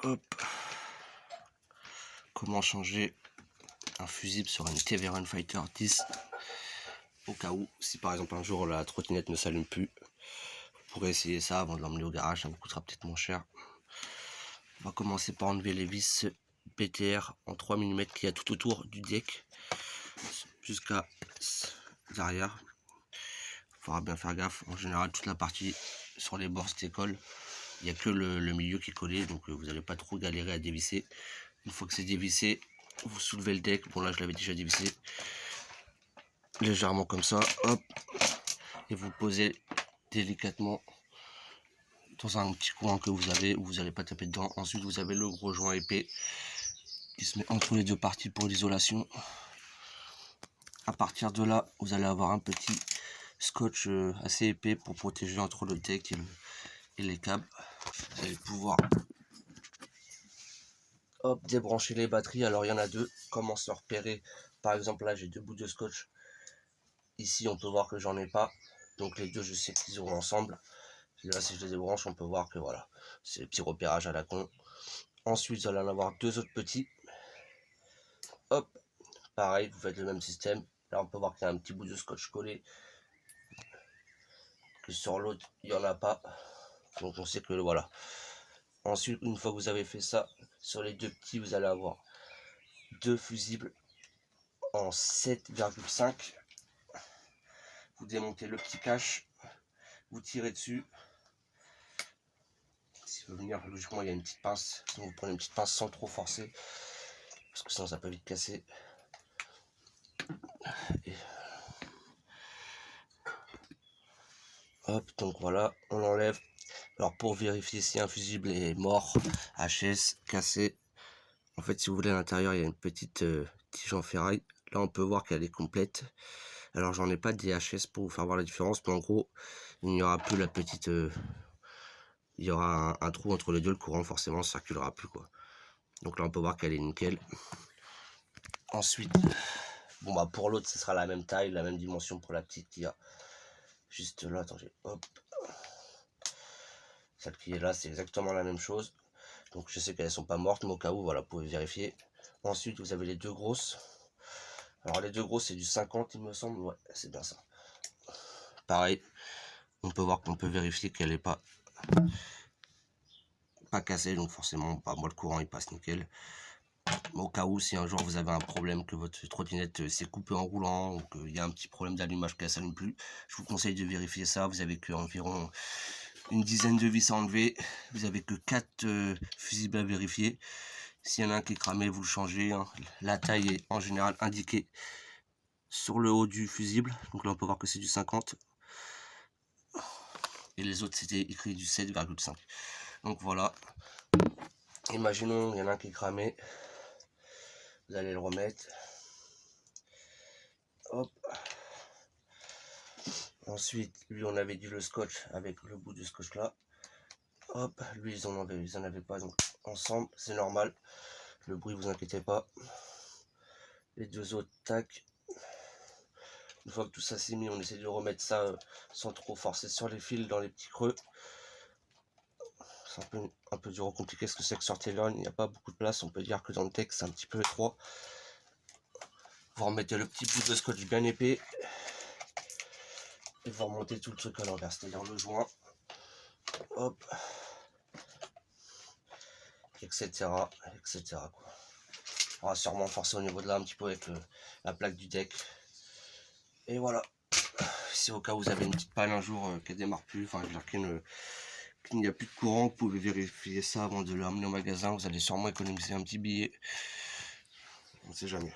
Hop. Comment changer un fusible sur une TV-Run Fighter 10 au cas où, si par exemple un jour la trottinette ne s'allume plus. Vous pourrez essayer ça avant de l'emmener au garage, ça vous coûtera peut-être moins cher. On va commencer par enlever les vis PTR en 3 mm qu'il y a tout autour du deck jusqu'à derrière. Il faudra bien faire gaffe. En général, toute la partie sur les bords se colle. Il n'y a que le milieu qui est collé, donc vous n'allez pas trop galérer à dévisser. Une fois que c'est dévissé, vous soulevez le deck. Bon, là je l'avais déjà dévissé légèrement comme ça, hop, et vous posez délicatement dans un petit coin que vous avez où vous n'allez pas taper dedans. Ensuite, vous avez le gros joint épais qui se met entre les deux parties pour l'isolation. À partir de là, vous allez avoir un petit scotch assez épais pour protéger entre le deck et les câbles. Vous allez pouvoir débrancher les batteries. Alors il y en a deux. Comment se repérer? Par exemple, là j'ai deux bouts de scotch. Ici on peut voir que j'en ai pas, donc les deux je sais qu'ils auront ensemble. Là si je les débranche, on peut voir que voilà, c'est le petit repérage à la con. Ensuite vous allez en avoir deux autres petits. Hop, pareil, vous faites le même système. Là on peut voir qu'il y a un petit bout de scotch collé, que sur l'autre il n'y en a pas, donc on sait que voilà. Ensuite, une fois que vous avez fait ça, sur les deux petits vous allez avoir deux fusibles en 7,5. Vous démontez le petit cache, vous tirez dessus. S'il veut venir, logiquement il y a une petite pince, donc vous prenez une petite pince sans trop forcer, parce que sinon ça peut vite casser. Et... hop, donc voilà, on l'enlève. Alors pour vérifier si un fusible est mort, HS, cassé, en fait si vous voulez à l'intérieur il y a une petite tige en ferraille. Là on peut voir qu'elle est complète. Alors j'en ai pas des HS pour vous faire voir la différence, mais en gros il n'y aura plus la petite... il y aura un trou entre les deux, le courant forcément ne circulera plus quoi. Donc là on peut voir qu'elle est nickel. Ensuite, bon bah pour l'autre ce sera la même taille, la même dimension pour la petite qui a juste là, attendez, hop. Celle qui est là c'est exactement la même chose. Donc je sais qu'elles sont pas mortes, mais au cas où, voilà, vous pouvez vérifier. Ensuite vous avez les deux grosses. Alors les deux grosses c'est du 50 il me semble, ouais c'est bien ça. Pareil, on peut voir qu'on peut vérifier qu'elle est pas cassée, donc forcément pas moi le courant il passe nickel. Au cas où si un jour vous avez un problème, que votre trottinette s'est coupée en roulant ou qu'il y a un petit problème d'allumage qu'elle s'allume plus, je vous conseille de vérifier ça. Vous avez qu'environ une dizaine de vis à enlever, vous avez que 4 fusibles à vérifier. S'il y en a un qui est cramé, vous le changez, hein. La taille est en général indiquée sur le haut du fusible, donc là on peut voir que c'est du 50 et les autres c'était écrit du 7,5. donc voilà, imaginons il y en a un qui est cramé, vous allez le remettre, hop. Ensuite lui on avait dit le scotch avec le bout du scotch là, hop, lui ils en avaient pas, donc ensemble c'est normal, le bruit vous inquiétez pas. Les deux autres, tac. Une fois que tout ça s'est mis, on essaie de remettre ça sans trop forcer sur les fils dans les petits creux. C'est un peu dur, compliqué ce que c'est que sur TV-Run, il n'y a pas beaucoup de place. On peut dire que dans le texte c'est un petit peu étroit. Vous remettez le petit bout de scotch bien épais et vous remontez tout le truc à l'envers, c'est-à-dire le joint, hop, etc. quoi. On va sûrement forcer au niveau de là un petit peu avec la plaque du deck. Et voilà. Si au cas où vous avez une petite panne un jour qu'elle démarre plus, enfin je veux dire qu'il n'y a plus de courant, vous pouvez vérifier ça avant de l'amener au magasin. Vous allez sûrement économiser un petit billet. On ne sait jamais.